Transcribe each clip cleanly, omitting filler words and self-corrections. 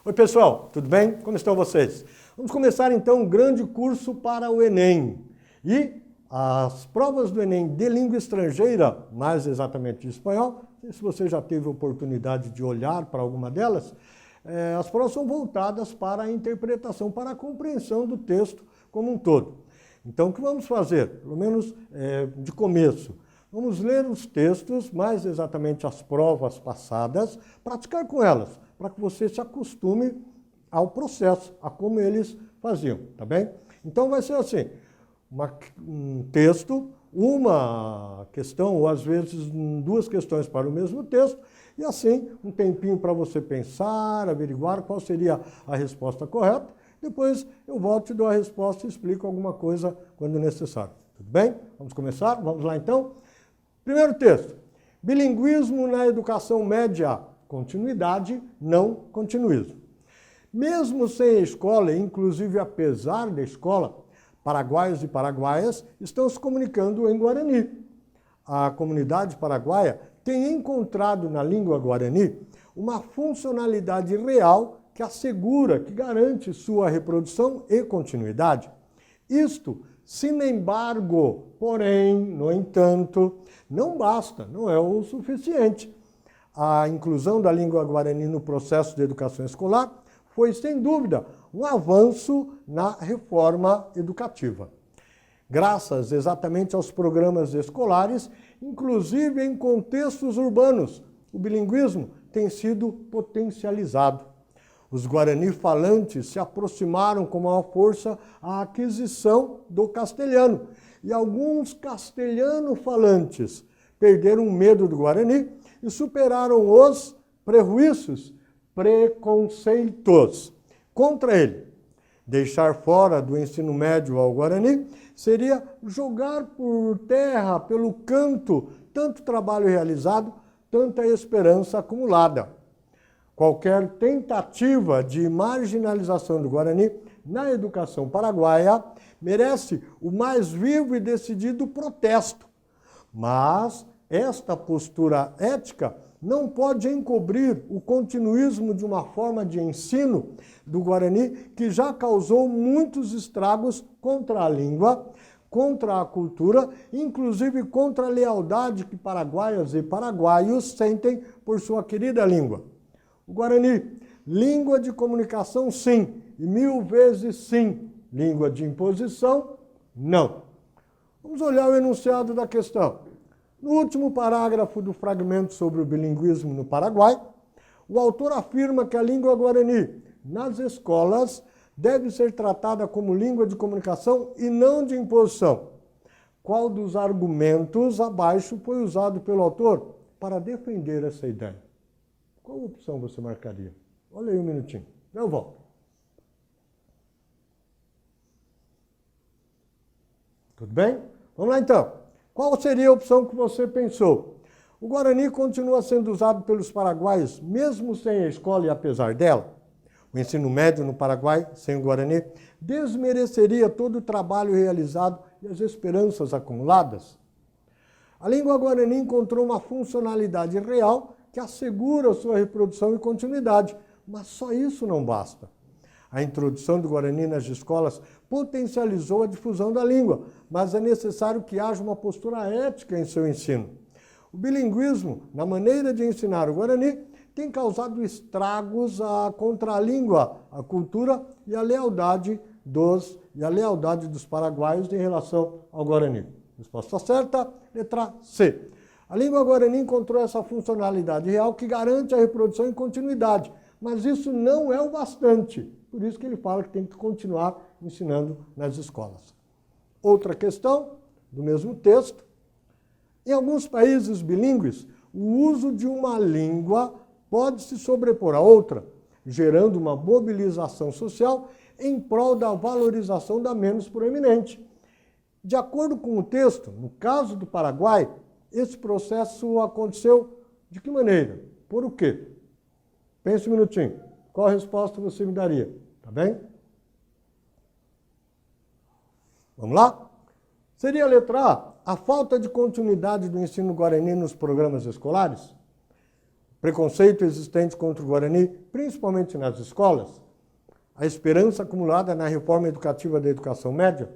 Oi pessoal, tudo bem? Como estão vocês? Vamos começar então um grande curso para o Enem. E as provas do Enem de língua estrangeira, mais exatamente de espanhol, não sei se você já teve a oportunidade de olhar para alguma delas, as provas são voltadas para a interpretação, para a compreensão do texto como um todo. Então o que vamos fazer? Pelo menos de começo. Vamos ler os textos, mais exatamente as provas passadas, praticar com elas, para que você se acostume ao processo, a como eles faziam, tá bem? Então vai ser assim, um texto, uma questão, ou às vezes duas questões para o mesmo texto, e assim um tempinho para você pensar, averiguar qual seria a resposta correta. Depois eu volto e dou a resposta e explico alguma coisa quando necessário. Tudo bem? Vamos começar? Vamos lá então? Primeiro texto. Bilinguismo na educação média. Continuidade, não continuismo. Mesmo sem a escola, inclusive apesar da escola, paraguaios e paraguaias estão se comunicando em Guarani. A comunidade paraguaia tem encontrado na língua guarani uma funcionalidade real que assegura, que garante sua reprodução e continuidade. Isto, sin embargo, porém, no entanto, não basta, não é o suficiente. A inclusão da língua guarani no processo de educação escolar foi, sem dúvida, um avanço na reforma educativa. Graças exatamente aos programas escolares, inclusive em contextos urbanos, o bilinguismo tem sido potencializado. Os guarani falantes se aproximaram com maior força à aquisição do castelhano, e alguns castelhano falantes perderam o medo do guarani e superaram os preconceitos contra ele. Deixar fora do ensino médio ao guarani seria jogar por terra, pelo canto, tanto trabalho realizado, tanta esperança acumulada. Qualquer tentativa de marginalização do guarani na educação paraguaia merece o mais vivo e decidido protesto. Mas esta postura ética não pode encobrir o continuismo de uma forma de ensino do guarani que já causou muitos estragos contra a língua, contra a cultura, inclusive contra a lealdade que paraguaias e paraguaios sentem por sua querida língua. O guarani, língua de comunicação sim, e 1000 vezes sim, língua de imposição, não. Vamos olhar o enunciado da questão. No último parágrafo do fragmento sobre o bilinguismo no Paraguai, o autor afirma que a língua guarani, nas escolas, deve ser tratada como língua de comunicação e não de imposição. Qual dos argumentos abaixo foi usado pelo autor para defender essa ideia? Qual opção você marcaria? Olha aí um minutinho, eu volto. Tudo bem? Vamos lá então. Qual seria a opção que você pensou? O guarani continua sendo usado pelos paraguaios, mesmo sem a escola e apesar dela? O ensino médio no Paraguai, sem o guarani, desmereceria todo o trabalho realizado e as esperanças acumuladas? A língua guarani encontrou uma funcionalidade real que assegura sua reprodução e continuidade, mas só isso não basta. A introdução do guarani nas escolas potencializou a difusão da língua, mas é necessário que haja uma postura ética em seu ensino. O bilinguismo, na maneira de ensinar o guarani, tem causado estragos contra a língua, a cultura e a lealdade dos paraguaios em relação ao guarani. Resposta certa, letra C. A língua guarani encontrou essa funcionalidade real que garante a reprodução e continuidade, mas isso não é o bastante. Por isso que ele fala que tem que continuar ensinando nas escolas. Outra questão, do mesmo texto. Em alguns países bilíngues, o uso de uma língua pode se sobrepor a outra, gerando uma mobilização social em prol da valorização da menos proeminente. De acordo com o texto, no caso do Paraguai, esse processo aconteceu de que maneira? Por o quê? Pense um minutinho. Qual a resposta você me daria? Tá bem? Vamos lá? Seria a letra A falta de continuidade do ensino guarani nos programas escolares? Preconceito existente contra o Guarani, principalmente nas escolas? A esperança acumulada na reforma educativa da educação média?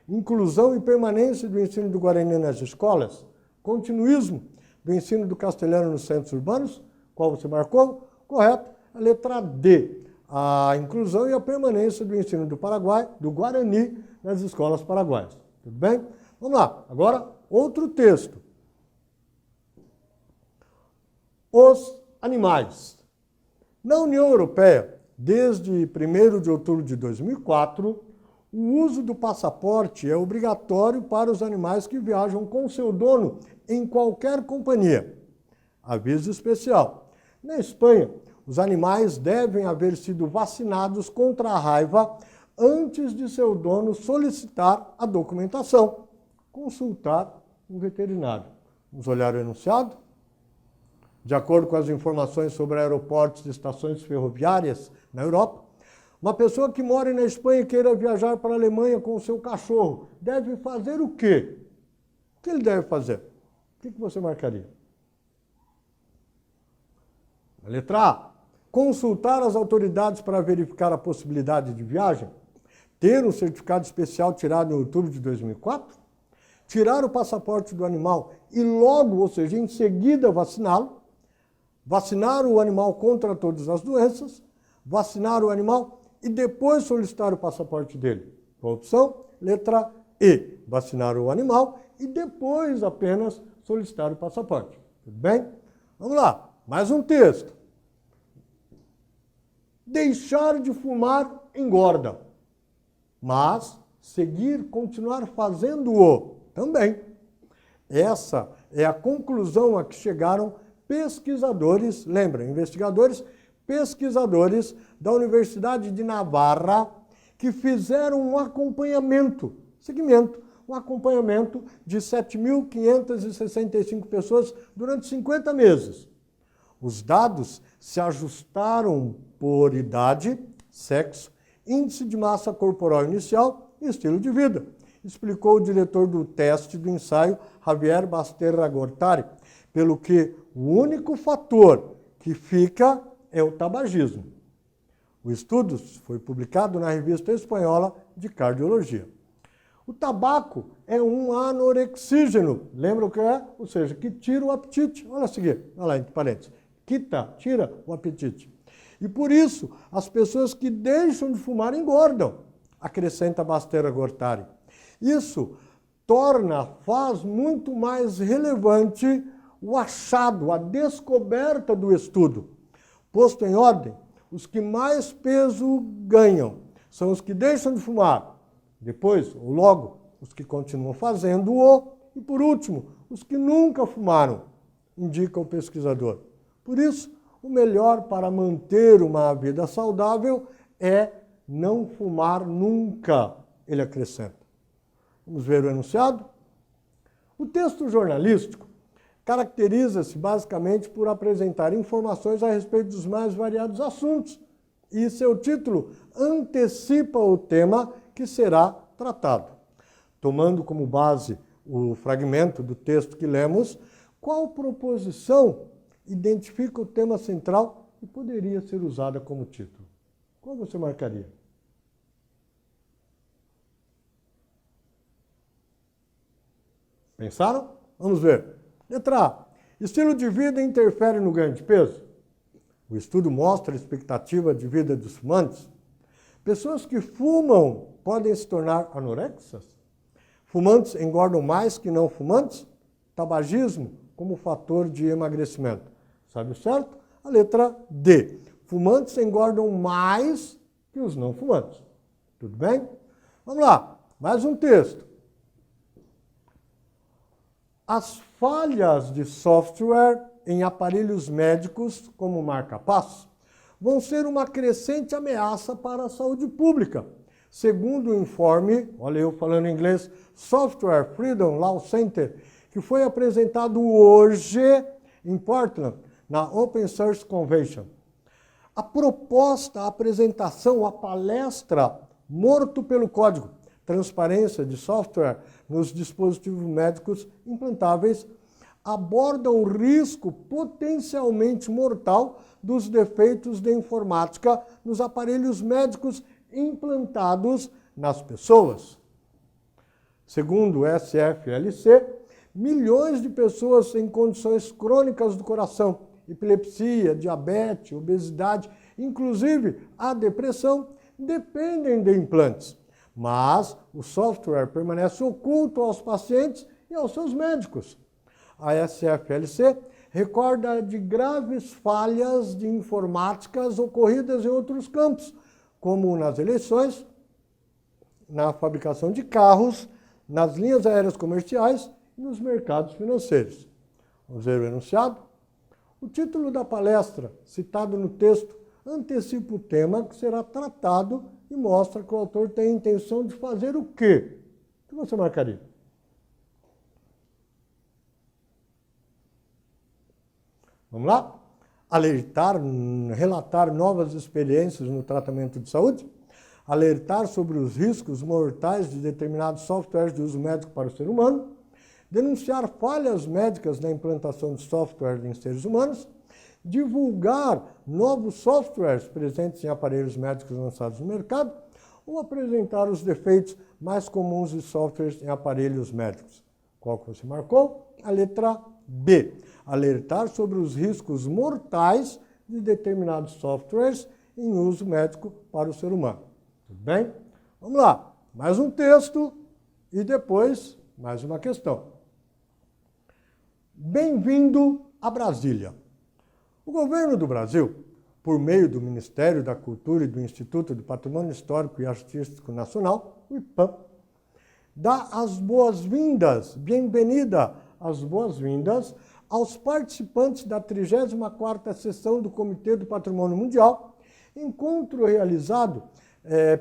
Inclusão e permanência do ensino do Guarani nas escolas? Continuismo do ensino do castelhano nos centros urbanos? Qual você marcou? Correto. A letra D. A inclusão e a permanência do ensino do Paraguai, do Guarani, nas escolas paraguaias. Tudo bem? Vamos lá. Agora, outro texto. Os animais. Na União Europeia, desde 1º de outubro de 2004, o uso do passaporte é obrigatório para os animais que viajam com seu dono em qualquer companhia. Aviso especial. Na Espanha, os animais devem haver sido vacinados contra a raiva antes de seu dono solicitar a documentação. Consultar um veterinário. Vamos olhar o enunciado? De acordo com as informações sobre aeroportos e estações ferroviárias na Europa, uma pessoa que mora na Espanha e queira viajar para a Alemanha com o seu cachorro deve fazer o quê? O que ele deve fazer? O que você marcaria? A letra A. Consultar as autoridades para verificar a possibilidade de viagem? Ter um certificado especial tirado em outubro de 2004? Tirar o passaporte do animal e logo, ou seja, em seguida vaciná-lo? Vacinar o animal contra todas as doenças? Vacinar o animal e depois solicitar o passaporte dele? A opção, letra E. Vacinar o animal e depois apenas solicitar o passaporte. Tudo bem? Vamos lá. Mais um texto. Deixar de fumar engorda, mas continuar fazendo-o também. Essa é a conclusão a que chegaram pesquisadores, lembra, investigadores, pesquisadores da Universidade de Navarra, que fizeram um acompanhamento de 7.565 pessoas durante 50 meses. Os dados se ajustaram por idade, sexo, índice de massa corporal inicial e estilo de vida, explicou o diretor do teste do ensaio, Javier Basterra Gortari, pelo que o único fator que fica é o tabagismo. O estudo foi publicado na revista espanhola de cardiologia. O tabaco é um anorexígeno, lembra o que é? Ou seja, que tira o apetite. Olha a seguir, olha lá entre parênteses. Tira o apetite. E por isso, as pessoas que deixam de fumar engordam, acrescenta Basterra Gortari. Isso faz muito mais relevante o achado, a descoberta do estudo. Posto em ordem, os que mais peso ganham são os que deixam de fumar. Depois, ou logo, os que continuam fazendo-o. E por último, os que nunca fumaram, indica o pesquisador. Por isso, o melhor para manter uma vida saudável é não fumar nunca, ele acrescenta. Vamos ver o enunciado? O texto jornalístico caracteriza-se basicamente por apresentar informações a respeito dos mais variados assuntos e seu título antecipa o tema que será tratado. Tomando como base o fragmento do texto que lemos, qual proposição identifica o tema central e poderia ser usada como título? Qual você marcaria? Pensaram? Vamos ver. Letra A. Estilo de vida interfere no ganho de peso? O estudo mostra a expectativa de vida dos fumantes. Pessoas que fumam podem se tornar anorexas? Fumantes engordam mais que não fumantes? Tabagismo como fator de emagrecimento. Sabe o certo? A letra D. Fumantes engordam mais que os não fumantes. Tudo bem? Vamos lá. Mais um texto. As falhas de software em aparelhos médicos, como marca-passo, vão ser uma crescente ameaça para a saúde pública. Segundo o informe, olha eu falando em inglês, Software Freedom Law Center, que foi apresentado hoje em Portland, na Open Source Convention. A proposta, a apresentação, a palestra Morto pelo Código, transparência de software nos dispositivos médicos implantáveis, aborda o risco potencialmente mortal dos defeitos de informática nos aparelhos médicos implantados nas pessoas. Segundo o SFLC, milhões de pessoas em condições crônicas do coração, epilepsia, diabetes, obesidade, inclusive a depressão, dependem de implantes. Mas o software permanece oculto aos pacientes e aos seus médicos. A SFLC recorda de graves falhas de informáticas ocorridas em outros campos, como nas eleições, na fabricação de carros, nas linhas aéreas comerciais e nos mercados financeiros. Vamos ver o enunciado? O título da palestra, citado no texto, antecipa o tema que será tratado e mostra que o autor tem a intenção de fazer o quê? O que você marcaria? Vamos lá? Relatar novas experiências no tratamento de saúde, alertar sobre os riscos mortais de determinados softwares de uso médico para o ser humano, denunciar falhas médicas na implantação de software em seres humanos, divulgar novos softwares presentes em aparelhos médicos lançados no mercado ou apresentar os defeitos mais comuns de softwares em aparelhos médicos. Qual que você marcou? A letra B. Alertar sobre os riscos mortais de determinados softwares em uso médico para o ser humano. Tudo bem? Vamos lá. Mais um texto e depois mais uma questão. Bem-vindo a Brasília. O governo do Brasil, por meio do Ministério da Cultura e do Instituto do Patrimônio Histórico e Artístico Nacional, o IPAM, dá as boas-vindas, bem-vinda, as boas-vindas aos participantes da 34ª sessão do Comitê do Patrimônio Mundial, encontro realizado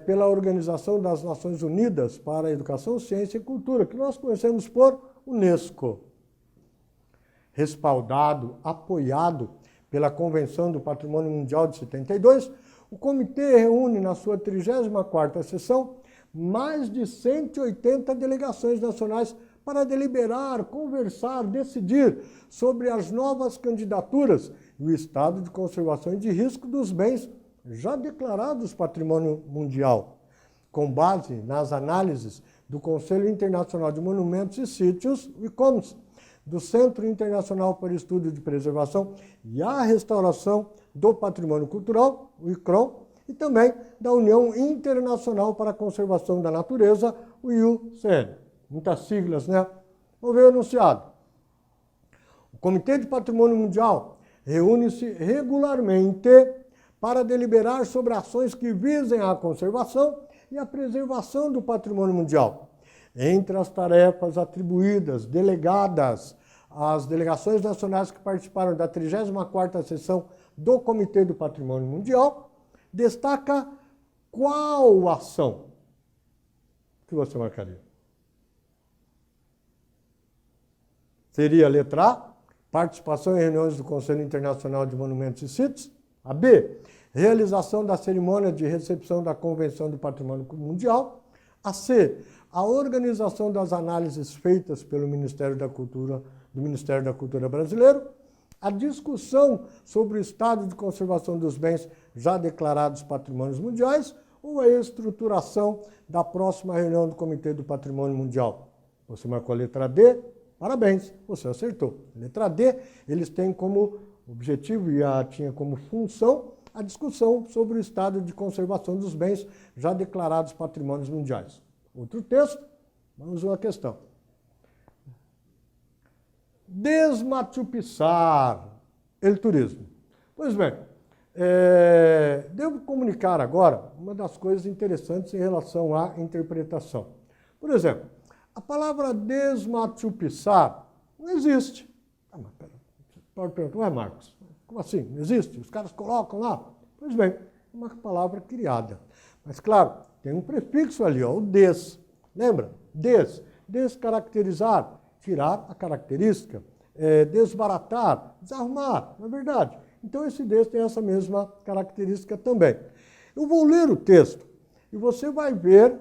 pela Organização das Nações Unidas para a Educação, Ciência e Cultura, que nós conhecemos por UNESCO. Respaldado, apoiado pela Convenção do Patrimônio Mundial de 72, o comitê reúne na sua 34ª sessão mais de 180 delegações nacionais para deliberar, conversar, decidir sobre as novas candidaturas e o estado de conservação e de risco dos bens já declarados patrimônio mundial, com base nas análises do Conselho Internacional de Monumentos e Sítios, o ICOMOS, do Centro Internacional para Estudo de Preservação e a Restauração do Patrimônio Cultural, o ICROM, e também da União Internacional para a Conservação da Natureza, o IUCN. Muitas siglas, né? Vamos ver o enunciado. O Comitê de Patrimônio Mundial reúne-se regularmente para deliberar sobre ações que visem a conservação e a preservação do patrimônio mundial. Entre as tarefas atribuídas, delegadas às delegações nacionais que participaram da 34ª sessão do Comitê do Patrimônio Mundial, destaca qual ação que você marcaria? Seria a letra A, participação em reuniões do Conselho Internacional de Monumentos e Sítios. A B, realização da cerimônia de recepção da Convenção do Patrimônio Mundial. A C, a organização das análises feitas pelo Ministério da Cultura, do Ministério da Cultura brasileiro. A discussão sobre o estado de conservação dos bens já declarados patrimônios mundiais ou a estruturação da próxima reunião do Comitê do Patrimônio Mundial. Você marcou a letra D? Parabéns, você acertou. Letra D, eles têm como objetivo e tinha como função a discussão sobre o estado de conservação dos bens já declarados patrimônios mundiais. Outro texto, vamos a uma questão. Desmatupizar o turismo. Pois bem, devo comunicar agora uma das coisas interessantes em relação à interpretação. Por exemplo, a palavra desmatupizar não existe. Pode perguntar, ué, Marcos, como assim? Não existe? Os caras colocam lá? Pois bem, é uma palavra criada. Mas, claro, tem um prefixo ali, ó, o des. Lembra? Des. Descaracterizar, tirar a característica. Desbaratar, desarrumar, não é verdade? Então, esse des tem essa mesma característica também. Eu vou ler o texto e você vai ver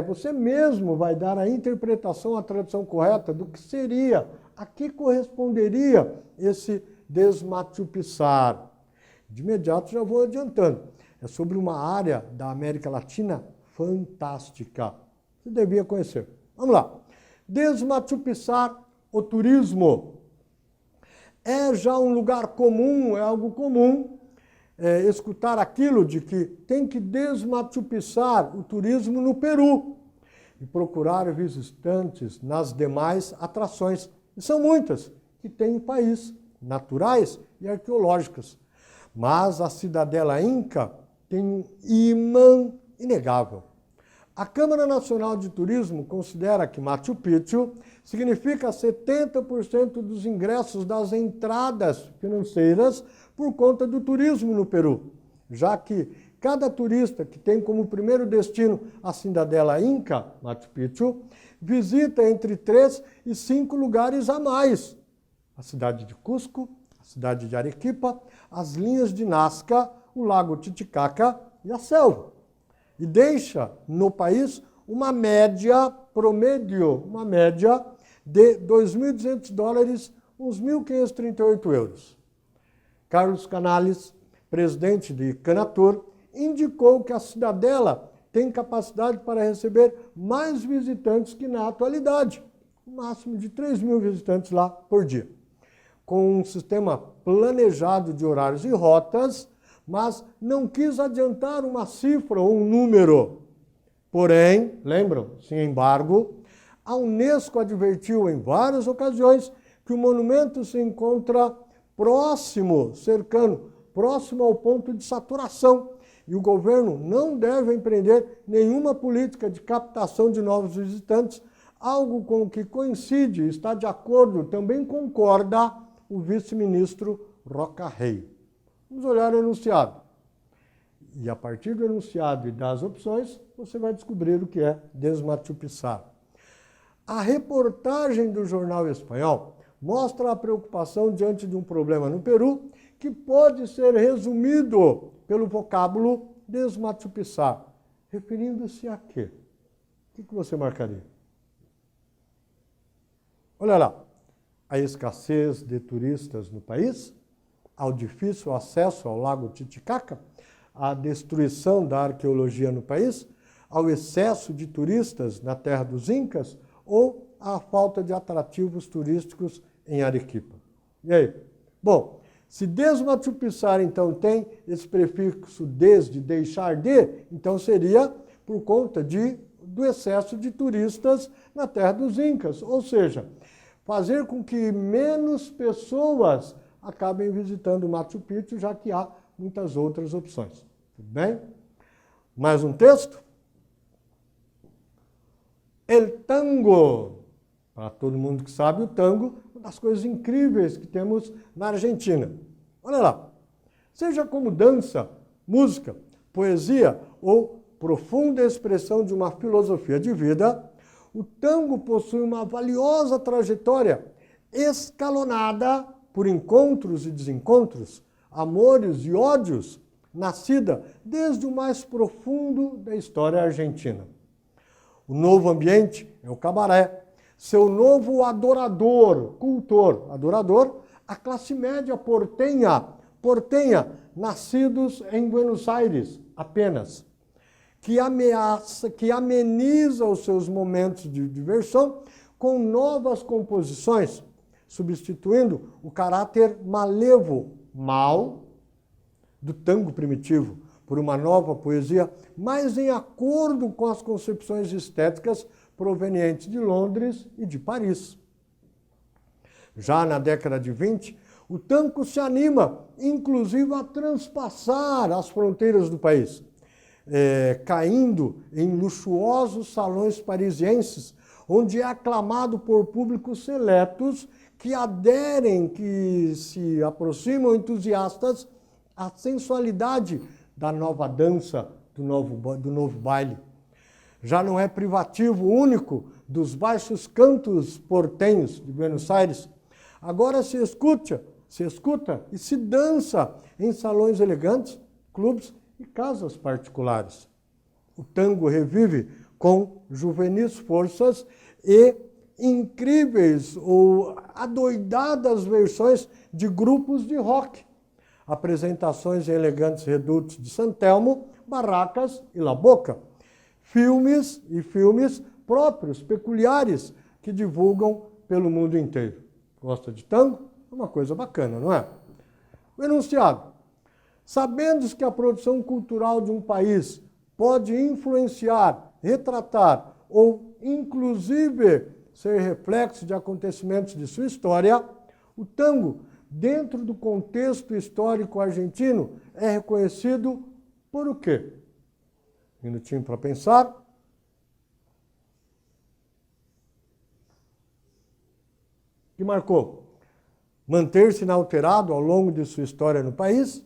você mesmo vai dar a interpretação, a tradução correta do que seria, a que corresponderia esse desmatupissar. De imediato já vou adiantando. É sobre uma área da América Latina fantástica. Você devia conhecer. Vamos lá. Desmatupissar o turismo. É já um lugar comum, é algo comum, escutar aquilo de que tem que desmatupissar o turismo no Peru e procurar visitantes nas demais atrações. E são muitas que tem no país, naturais e arqueológicas. Mas a cidadela Inca tem um imã inegável. A Câmara Nacional de Turismo considera que Machu Picchu significa 70% dos ingressos das entradas financeiras por conta do turismo no Peru, já que cada turista que tem como primeiro destino a cidadela Inca, Machu Picchu, visita entre 3 e 5 lugares a mais. A cidade de Cusco, a cidade de Arequipa, as linhas de Nazca, o lago Titicaca e a selva. E deixa no país uma média, uma média de $2.200, uns 1.538 euros. Carlos Canales, presidente de Canatur, indicou que a cidadela tem capacidade para receber mais visitantes que na atualidade, um máximo de 3.000 visitantes lá por dia. Com um sistema planejado de horários e rotas, mas não quis adiantar uma cifra ou um número. Porém, lembram, sem embargo, a Unesco advertiu em várias ocasiões que o monumento se encontra próximo ao ponto de saturação, e o governo não deve empreender nenhuma política de captação de novos visitantes, algo com o que coincide, está de acordo, também concorda o vice-ministro Roca Rey. Vamos olhar o enunciado. E a partir do enunciado e das opções, você vai descobrir o que é desmatupissar. A reportagem do jornal espanhol mostra a preocupação diante de um problema no Peru que pode ser resumido pelo vocábulo desmatupissar. Referindo-se a quê? O que você marcaria? Olha lá. A escassez de turistas no país, ao difícil acesso ao lago Titicaca, à destruição da arqueologia no país, ao excesso de turistas na terra dos Incas ou à falta de atrativos turísticos em Arequipa. E aí? Bom, se desmatupissar então tem esse prefixo des, de deixar de, então seria por conta do excesso de turistas na terra dos Incas, ou seja, fazer com que menos pessoas acabem visitando Machu Picchu, já que há muitas outras opções. Tudo bem? Mais um texto? El tango. Para todo mundo que sabe, o tango é uma das coisas incríveis que temos na Argentina. Olha lá. Seja como dança, música, poesia ou profunda expressão de uma filosofia de vida, o tango possui uma valiosa trajetória escalonada por encontros e desencontros, amores e ódios, nascida desde o mais profundo da história argentina. O novo ambiente é o cabaré, seu novo adorador, a classe média portenha, nascidos em Buenos Aires apenas, que ameniza os seus momentos de diversão com novas composições, substituindo o caráter malevo, mal, do tango primitivo, por uma nova poesia mais em acordo com as concepções estéticas provenientes de Londres e de Paris. Já na década de 20, o tango se anima, inclusive, a transpassar as fronteiras do país, caindo em luxuosos salões parisienses, onde é aclamado por públicos seletos que aderem, que se aproximam entusiastas à sensualidade da nova dança, do novo baile. Já não é privativo único dos baixos cantos portenhos de Buenos Aires. Agora se escuta e se dança em salões elegantes, clubes e casas particulares. O tango revive com juvenis forças e incríveis ou adoidadas versões de grupos de rock. Apresentações em elegantes redutos de San Telmo, Barracas e La Boca. Filmes próprios, peculiares, que divulgam pelo mundo inteiro. Gosta de tango? É uma coisa bacana, não é? O enunciado. Sabendo que a produção cultural de um país pode influenciar, retratar ou, inclusive, ser reflexo de acontecimentos de sua história, o tango, dentro do contexto histórico argentino, é reconhecido por o quê? Um minutinho para pensar. Que marcou? Manter-se inalterado ao longo de sua história no país,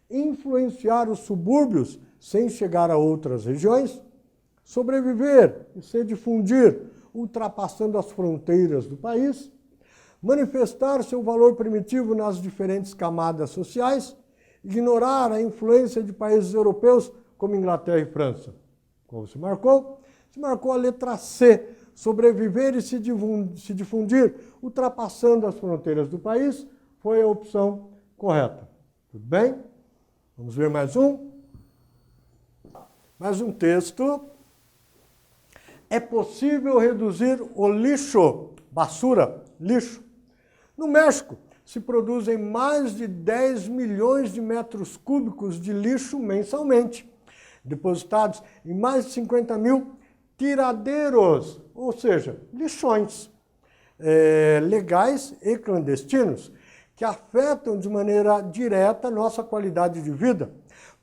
influenciar os subúrbios sem chegar a outras regiões, sobreviver e se difundir, ultrapassando as fronteiras do país, manifestar seu valor primitivo nas diferentes camadas sociais, ignorar a influência de países europeus como Inglaterra e França. Como se marcou? Se marcou a letra C, sobreviver e se difundir, ultrapassando as fronteiras do país, foi a opção correta. Tudo bem? Vamos ver mais um? Mais um texto. É possível reduzir o lixo, basura, lixo. No México, se produzem mais de 10 milhões de metros cúbicos de lixo mensalmente, depositados em mais de 50 mil tiradeiros, ou seja, lixões legais e clandestinos, que afetam de maneira direta nossa qualidade de vida,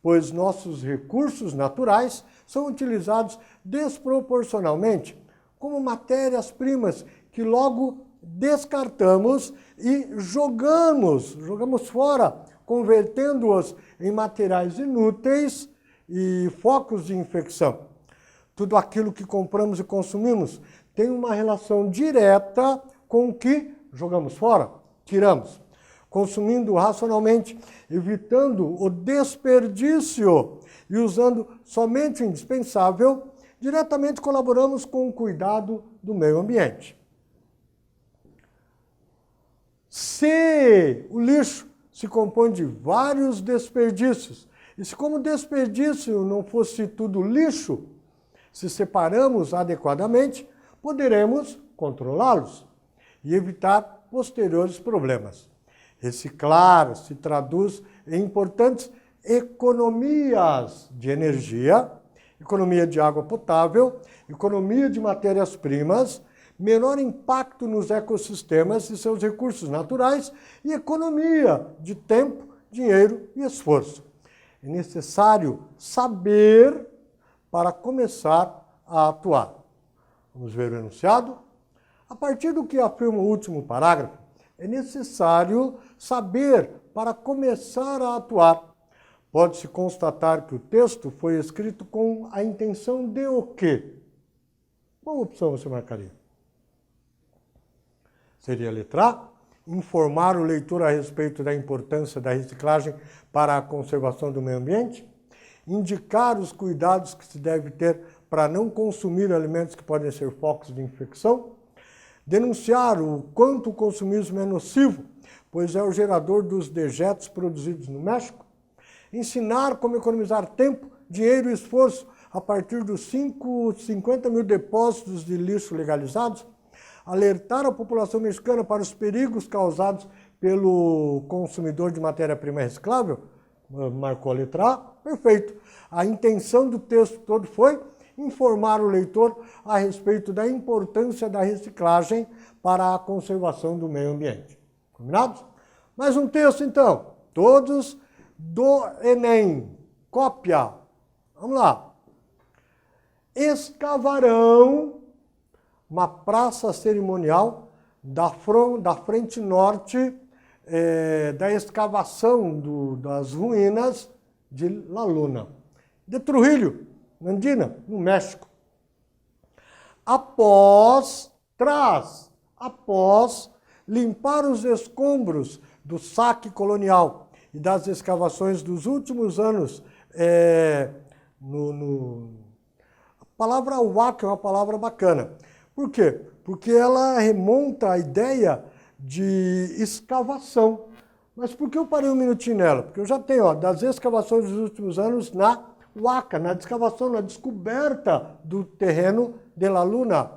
pois nossos recursos naturais são utilizados desproporcionalmente como matérias-primas que logo descartamos e jogamos fora, convertendo-os em materiais inúteis e focos de infecção. Tudo aquilo que compramos e consumimos tem uma relação direta com o que jogamos fora, tiramos. Consumindo racionalmente, evitando o desperdício e usando somente o indispensável, diretamente colaboramos com o cuidado do meio ambiente. Se o lixo se compõe de vários desperdícios, e se como desperdício não fosse tudo lixo, se separamos adequadamente, poderemos controlá-los e evitar posteriores problemas. Reciclar se traduz em importantes economias de energia, economia de água potável, economia de matérias-primas, menor impacto nos ecossistemas e seus recursos naturais e economia de tempo, dinheiro e esforço. É necessário saber para começar a atuar. Vamos ver o enunciado? A partir do que afirma o último parágrafo, é necessário saber para começar a atuar. Pode-se constatar que o texto foi escrito com a intenção de o quê? Qual opção você marcaria? Seria a letra A, informar o leitor a respeito da importância da reciclagem para a conservação do meio ambiente, indicar os cuidados que se deve ter para não consumir alimentos que podem ser focos de infecção, denunciar o quanto o consumismo é nocivo, pois é o gerador dos dejetos produzidos no México, ensinar como economizar tempo, dinheiro e esforço a partir dos 50 mil depósitos de lixo legalizados, alertar a população mexicana para os perigos causados pelo consumidor de matéria-prima reciclável, marcou a letra A, perfeito. A intenção do texto todo foi informar o leitor a respeito da importância da reciclagem para a conservação do meio ambiente. Combinados? Mais um texto, então. Todos do Enem. Cópia. Vamos lá. Escavarão uma praça cerimonial da frente norte da escavação das ruínas de La Luna, de Trujillo, Andina, no México. Após limpar os escombros do saque colonial e das escavações dos últimos anos, palavra Huaca é uma palavra bacana. Por quê? Porque ela remonta à ideia de escavação. Mas por que eu parei um minutinho nela? Porque eu já tenho, das escavações dos últimos anos na Huaca, na escavação, na descoberta do terreno de La Luna.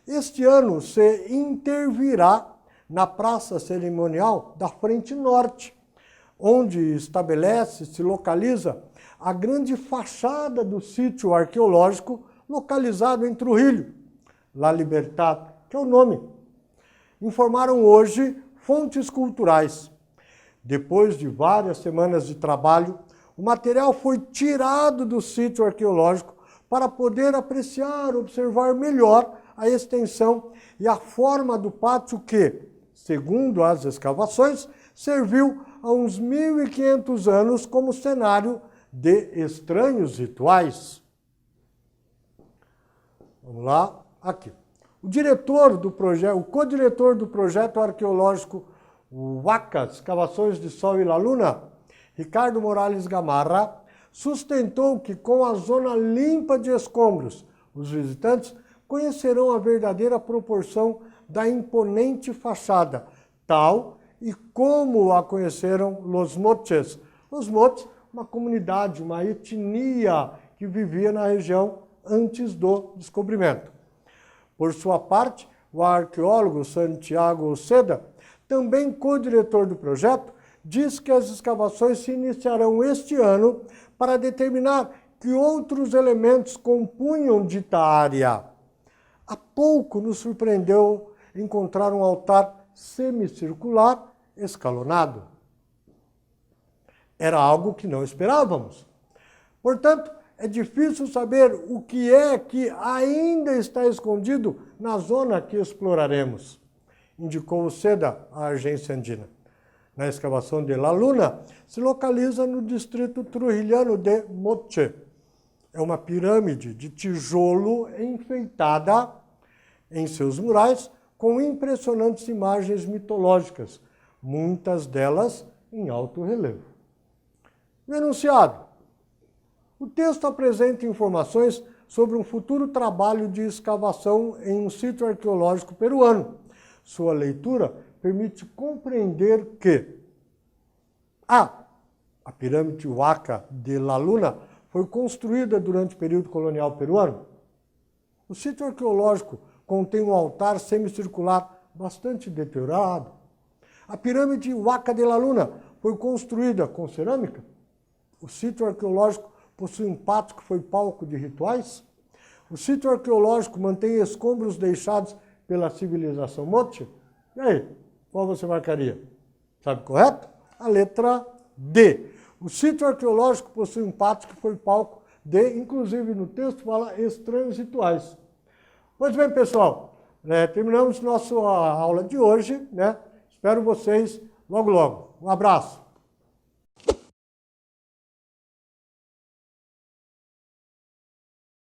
Este ano se intervirá na praça cerimonial da Frente Norte, onde se localiza a grande fachada do sítio arqueológico localizado em Trujillo, La Libertad, que é o nome. Informaram hoje fontes culturais. Depois de várias semanas de trabalho, o material foi tirado do sítio arqueológico para poder apreciar, observar melhor a extensão e a forma do pátio que, segundo as escavações, serviu há uns 1.500 anos como cenário de estranhos rituais. Vamos lá, aqui. O co-diretor do projeto arqueológico Huaca, Escavações de Sol e La Luna, Ricardo Morales Gamarra, sustentou que com a zona limpa de escombros, os visitantes conhecerão a verdadeira proporção da imponente fachada, tal e como a conheceram Los Moches. Los Moches, uma comunidade, uma etnia que vivia na região antes do descobrimento. Por sua parte, o arqueólogo Santiago Seda, também co-diretor do projeto, diz que as escavações se iniciarão este ano para determinar que outros elementos compunham dita área. Há pouco nos surpreendeu encontrar um altar semicircular escalonado. Era algo que não esperávamos. Portanto, é difícil saber o que é que ainda está escondido na zona que exploraremos, indicou o Seda, a agência andina. Na escavação de La Luna, se localiza no distrito trujillano de Moche. É uma pirâmide de tijolo enfeitada em seus murais com impressionantes imagens mitológicas, muitas delas em alto relevo. O enunciado. O texto apresenta informações sobre um futuro trabalho de escavação em um sítio arqueológico peruano. Sua leitura permite compreender que a pirâmide Huaca de La Luna foi construída durante o período colonial peruano. O sítio arqueológico contém um altar semicircular bastante deteriorado. A pirâmide Huaca de La Luna foi construída com cerâmica. O sítio arqueológico possui um pátio que foi palco de rituais. O sítio arqueológico mantém escombros deixados pela civilização Moche. E aí, qual você marcaria? Sabe correto? A letra D. O sítio arqueológico possui um pátio que foi palco de, inclusive no texto fala, estranhos rituais. Pois bem, pessoal, terminamos nossa aula de hoje, né? Espero vocês logo, logo. Um abraço.